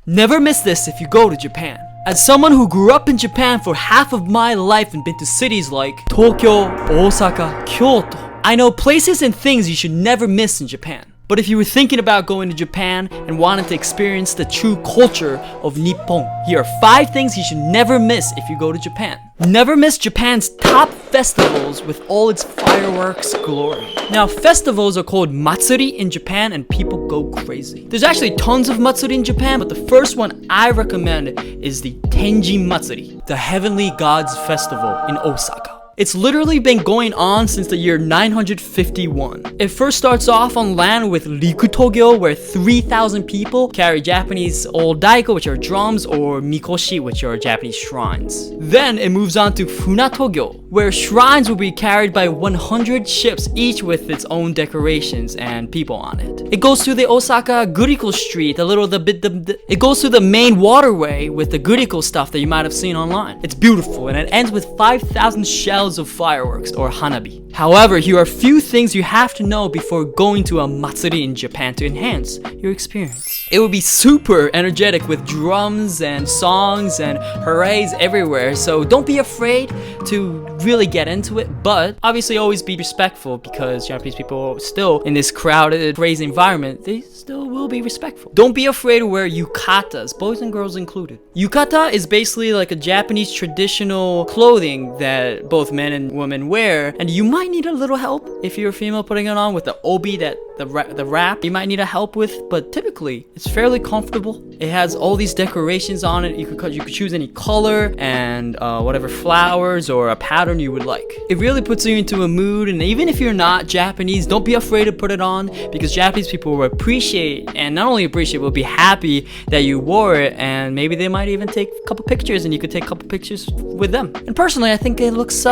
Never miss this if you go to Japan. As someone who grew up in Japan for half of my life and been to cities like Tokyo, Osaka, Kyoto, I know places and things you should never miss in Japan. But if you were thinking about going to Japan and wanted to experience the true culture of Nippon, here are 5 things you should never miss if you go to Japan. Never miss Japan's top festivals with all its fireworks glory. Now, festivals are called Matsuri in Japan and people go crazy. There's actually tons of Matsuri in Japan, but the first one I recommend is the Tenji Matsuri, the Heavenly Gods Festival in Osaka. It's literally been going on since the year 951. It first starts off on land with Rikutogyo, where 3,000 people carry Japanese old daiko, which are drums, or mikoshi, which are Japanese shrines. Then it moves on to Funatogyo, where shrines will be carried by 100 ships, each with its own decorations and people on it. It goes through the Osaka Guriko Street, it goes through the main waterway with the Guriko stuff that you might have seen online. It's beautiful, and it ends with 5,000 shells of fireworks, or hanabi. However, here are a few things you have to know before going to a Matsuri in Japan to enhance your experience. It will be super energetic with drums and songs and hoorays everywhere, so don't be afraid to really get into it, but obviously always be respectful, because Japanese people still, in this crowded, crazy environment, they still will be respectful. Don't be afraid to wear yukatas, boys and girls included. Yukata is basically like a Japanese traditional clothing that both men and women wear, and you might need a little help if you're a female putting it on with the obi, that the wrap you might need a help with, but typically it's fairly comfortable. It has all these decorations on it. You could choose any color and whatever flowers or a pattern you would like. It really puts you into a mood, and even if you're not Japanese, don't be afraid to put it on, because Japanese people will appreciate, and not only appreciate, will be happy that you wore it, and maybe they might even take a couple pictures, and you could take a couple pictures with them. And personally, I think it looks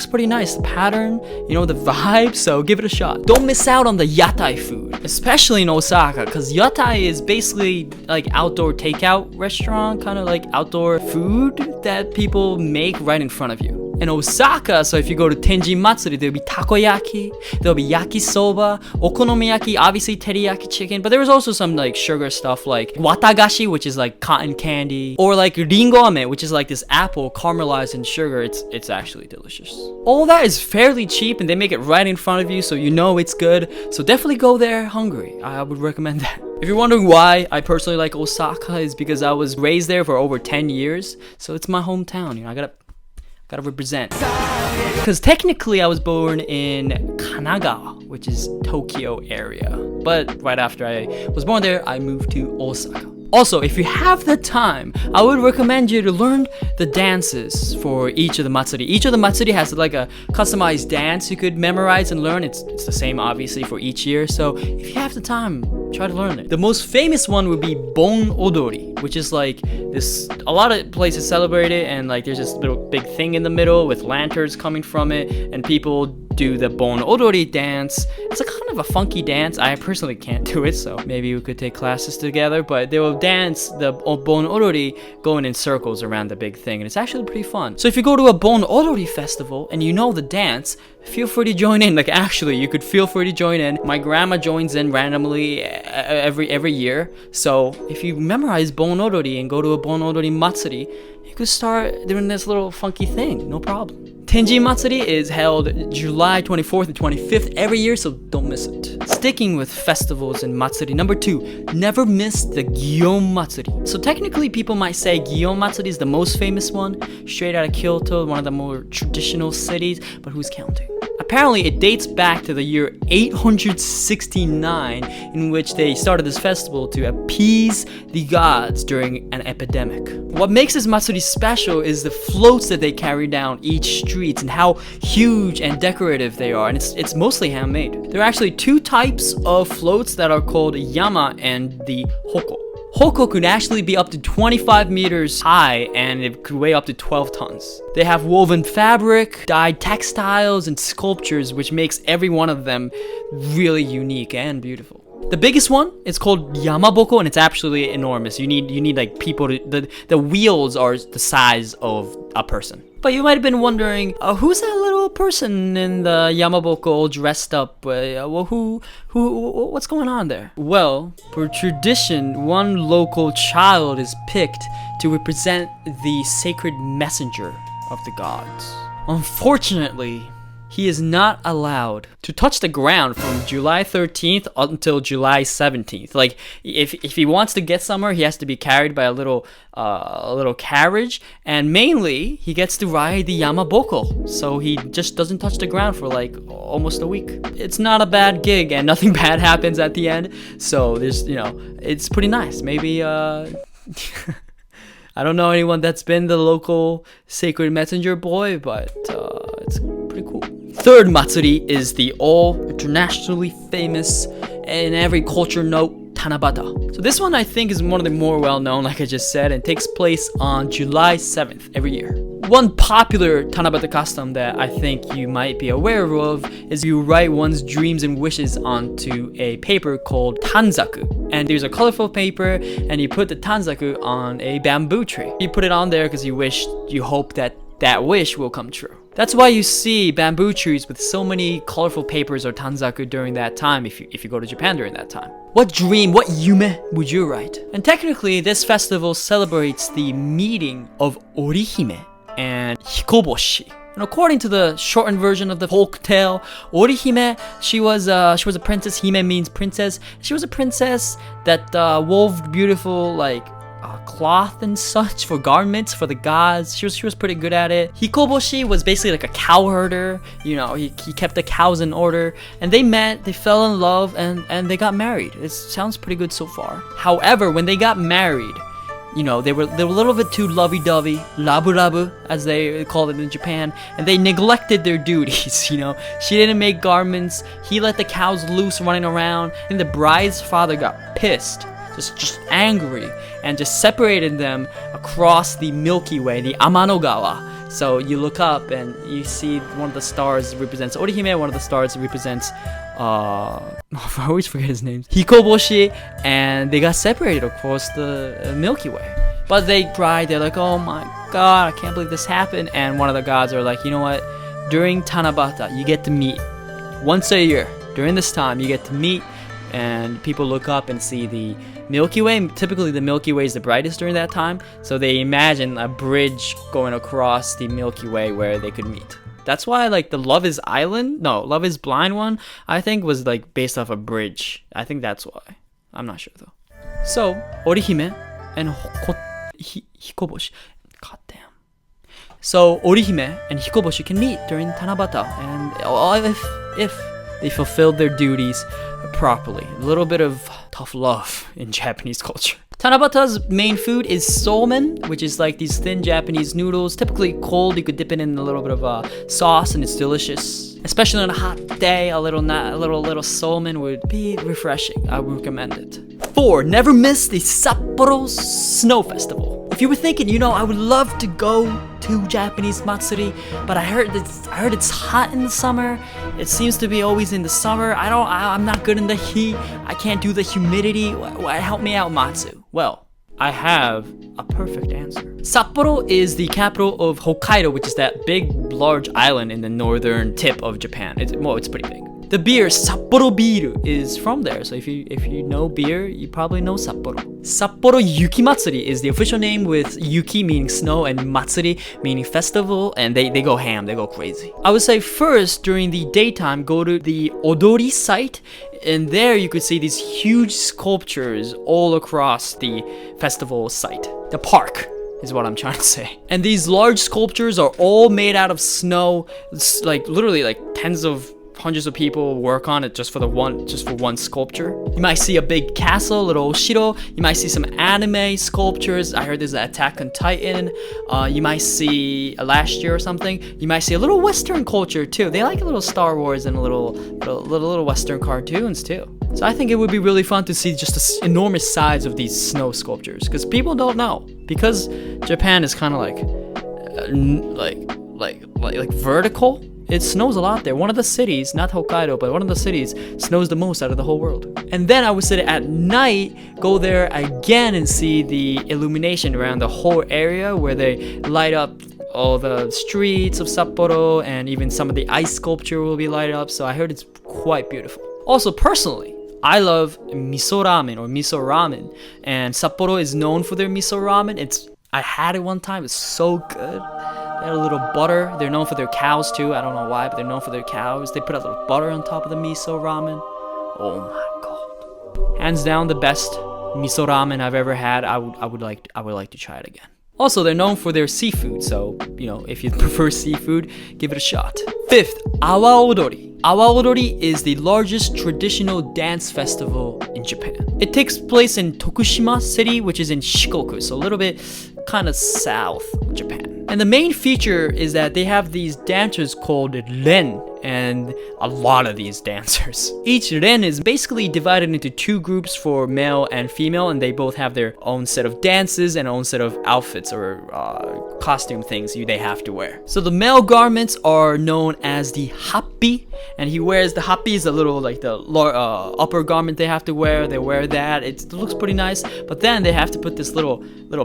pretty nice. The pattern, you know, the vibe, so give it a shot. Don't miss out on the yatai food, especially in Osaka, because yatai is basically like outdoor takeout restaurant, kind of like outdoor food that people make right in front of you. In Osaka, so if you go to Tenji Matsuri, there'll be takoyaki, there'll be yakisoba, okonomiyaki, obviously teriyaki chicken, but there's also some like sugar stuff like watagashi, which is like cotton candy, or like ringo ame, which is like this apple caramelized in sugar. It's actually delicious. All that is fairly cheap, and they make it right in front of you, so you know it's good. So definitely go there hungry. I would recommend that. If you're wondering why I personally like Osaka, is because I was raised there for over 10 years, so it's my hometown. You know, I gotta represent. Because technically I was born in Kanagawa, which is Tokyo area. But right after I was born there, I moved to Osaka. Also, if you have the time, I would recommend you to learn the dances for each of the Matsuri. Each of the Matsuri has like a customized dance you could memorize and learn. It's the same obviously for each year, so if you have the time, try to learn it. The most famous one would be Bon Odori, which is like this, a lot of places celebrate it, and like there's this little big thing in the middle with lanterns coming from it, and people do the Bon Odori dance. It's a kind of a funky dance. I personally can't do it, so maybe we could take classes together, but they will dance the Bon Odori going in circles around the big thing, and it's actually pretty fun. So if you go to a Bon Odori festival and you know the dance, feel free to join in. Like actually, you could feel free to join in. My grandma joins in randomly every year, so if you memorize Bon Odori and go to a Bon Odori Matsuri, you could start doing this little funky thing, no problem. Tenji Matsuri is held July 24th and 25th every year, so don't miss it. Sticking with festivals and Matsuri, number 2, never miss the Gyomatsuri. So technically people might say Gyomatsuri is the most famous one, straight out of Kyoto, one of the more traditional cities, but who's counting? Apparently, it dates back to the year 869, in which they started this festival to appease the gods during an epidemic. What makes this Matsuri special is the floats that they carry down each street and how huge and decorative they are, and it's mostly handmade. There are actually 2 types of floats that are called Yama and the Hoko. Hoko could actually be up to 25 meters high, and it could weigh up to 12 tons. They have woven fabric, dyed textiles, and sculptures, which makes every one of them really unique and beautiful. The biggest one is called Yamaboko, and it's actually enormous. You need like people to, the wheels are the size of a person. But you might have been wondering, who's that little person in the Yamaboko all dressed up. What's going on there? Well, for tradition, one local child is picked to represent the sacred messenger of the gods. Unfortunately, he is not allowed to touch the ground from July 13th until July 17th. Like, if he wants to get somewhere, he has to be carried by a little carriage, and mainly he gets to ride the Yamaboko, so he just doesn't touch the ground for like almost a week. It's not a bad gig, and nothing bad happens at the end, so there's, it's pretty nice. Maybe I don't know anyone that's been the local sacred messenger boy, but it's pretty cool. Third Matsuri is the all internationally famous, in every culture note, Tanabata. So this one I think is one of the more well-known, like I just said, and takes place on July 7th every year. One popular Tanabata custom that I think you might be aware of is you write one's dreams and wishes onto a paper called tanzaku. And there's a colorful paper, and you put the tanzaku on a bamboo tree. You put it on there because you hope that wish will come true. That's why you see bamboo trees with so many colorful papers or tanzaku during that time if you go to Japan during that time. What dream, what yume would you write? And technically, this festival celebrates the meeting of Orihime and Hikoboshi. And according to the shortened version of the folk tale, Orihime, she was a princess. Hime means princess. She was a princess that wove beautiful cloth and such for garments for the gods. She was pretty good at it. Hikoboshi was basically like a cow herder. He kept the cows in order, and they met, they fell in love, and they got married. It sounds pretty good so far. However, when they got married, they were a little bit too lovey-dovey, labu-labu, as they call it in Japan, and they neglected their duties, She didn't make garments, he let the cows loose running around, and the bride's father got pissed, just angry, and just separated them across the Milky Way, the Amanogawa. So you look up and you see one of the stars represents Orihime, one of the stars represents I always forget his name, Hikoboshi, and they got separated across the Milky Way. But they cried, they're like, oh my god, I can't believe this happened. And one of the gods are like, you know what, during Tanabata you get to meet once a year. During this time you get to meet, and people look up and see the Milky Way. Typically the Milky Way is the brightest during that time, so they imagine a bridge going across the Milky Way where they could meet. That's why the Love is Blind one, I think was based off a bridge. I think that's why. I'm not sure though. So Orihime and Hikoboshi, goddamn. So Orihime and Hikoboshi can meet during Tanabata, and if they fulfilled their duties properly. A little bit of tough love in Japanese culture. Tanabata's main food is somen, which is these thin Japanese noodles, typically cold. You could dip it in a little bit of sauce, and it's delicious. Especially on a hot day, a little somen would be refreshing. I would recommend it. 4. Never miss the Sapporo Snow Festival. If you were thinking, I would love to go to Japanese Matsuri, but I heard it's hot in the summer. It seems to be always in the summer. I'm not good in the heat. I can't do the humidity. Help me out, Matsu. Well, I have a perfect answer. Sapporo is the capital of Hokkaido, which is that big, large island in the northern tip of Japan. It's pretty big. The beer Sapporo Biru is from there, so if you know beer, you probably know Sapporo. Sapporo Yuki Matsuri is the official name, with Yuki meaning snow and Matsuri meaning festival, and they go ham, they go crazy. I would say first, during the daytime, go to the Odori site, and there you could see these huge sculptures all across the festival site. The park is what I'm trying to say. And these large sculptures are all made out of snow. It's literally hundreds of people work on it just for one sculpture. You might see a big castle, little oshiro. You might see some anime sculptures. I heard there's an Attack on Titan. You might see last year or something. You might see a little Western culture too. They like a little Star Wars and a little Western cartoons too. So I think it would be really fun to see just the enormous size of these snow sculptures, because people don't know. Because Japan is kind of like vertical. It snows a lot there. One of the cities, not Hokkaido, but one of the cities snows the most out of the whole world. And then I would say at night, go there again and see the illumination around the whole area, where they light up all the streets of Sapporo, and even some of the ice sculpture will be lighted up. So I heard it's quite beautiful. Also, personally, I love miso ramen or miso ramen, and Sapporo is known for their miso ramen. I had it one time. It's so good. They had a little butter. They're known for their cows too. I don't know why, but they're known for their cows. They put a little butter on top of the miso ramen. Oh my god! Hands down, the best miso ramen I've ever had. I would like to try it again. Also, they're known for their seafood, so, you know, if you prefer seafood, give it a shot. 5th, Awa Odori. Awa Odori is the largest traditional dance festival in Japan. It takes place in Tokushima City, which is in Shikoku, so a little bit kind of south of Japan. And the main feature is that they have these dancers called Ren, and a lot of these dancers. Each Ren is basically divided into 2 groups for male and female, and they both have their own set of dances and own set of outfits or costume things they have to wear. So the male garments are known as the happi, and he wears the happi is a little like the upper garment they have to wear. They wear that. It looks pretty nice, but then they have to put this little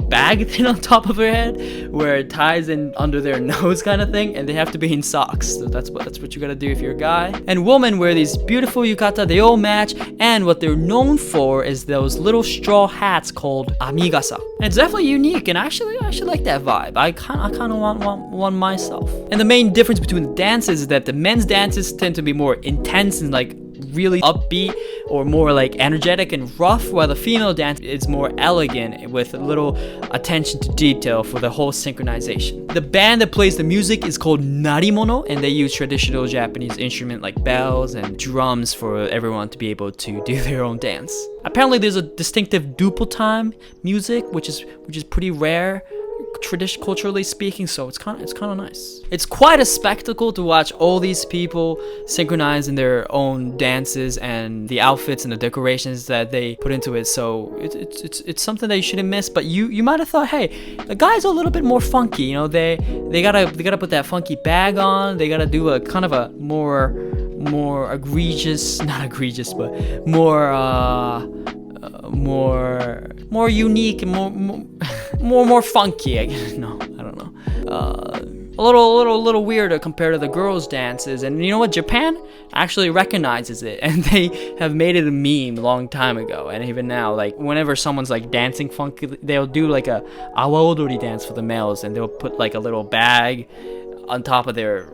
bag thing on top of their head where it ties in under their nose kind of thing, and they have to be in socks. So that's what you gotta do if you're a guy. And women wear these beautiful yukata. They all match, and what they're known for is those little straw hats called amigasa. And it's definitely unique, and I actually like that vibe. I kind of want one myself. And the main difference between the dances is that the men's dances tend to be more intense and like really upbeat or more like energetic and rough, while the female dance is more elegant with a little attention to detail for the whole synchronization. The band that plays the music is called narimono, and they use traditional Japanese instrument like bells and drums for everyone to be able to do their own dance. Apparently there's a distinctive duple time music, which is pretty rare culturally speaking, so it's kind of nice. It's quite a spectacle to watch all these people synchronize in their own dances and the outfits and the decorations that they put into it. So it's something that you shouldn't miss. But you might have thought, hey, the guys are a little bit more funky. You know, they gotta put that funky bag on. They gotta do a kind of a more egregious, not egregious, but more unique and more funky. I don't know. A little weirder compared to the girls' dances. And you know what? Japan actually recognizes it, and they have made it a meme a long time ago. And even now, like whenever someone's like dancing funky, they'll do like a awa odori dance for the males, and they'll put like a little bag on top of their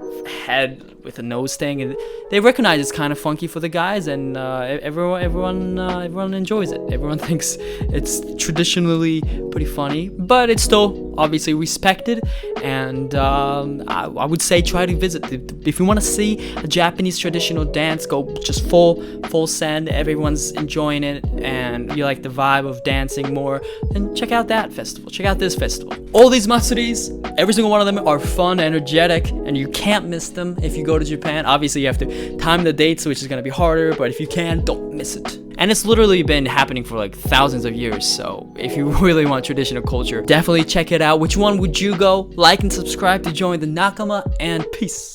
head with a nose thing, and they recognize it's kind of funky for the guys, and everyone enjoys it. Everyone thinks it's traditionally pretty funny, but it's still obviously respected. And I would say try to visit. If you want to see a Japanese traditional dance, go just full send. Everyone's enjoying it, and you like the vibe of dancing more, then check out that festival. Check out this festival. All these matsuris, every single one of them are fun, energetic, and you can't miss them if you go to Japan. Obviously, you have to time the dates, which is going to be harder, but if you can, don't miss it. And it's literally been happening for like thousands of years, so if you really want traditional culture, definitely check it out. Which one would you go? Like and subscribe to join the Nakama, and peace.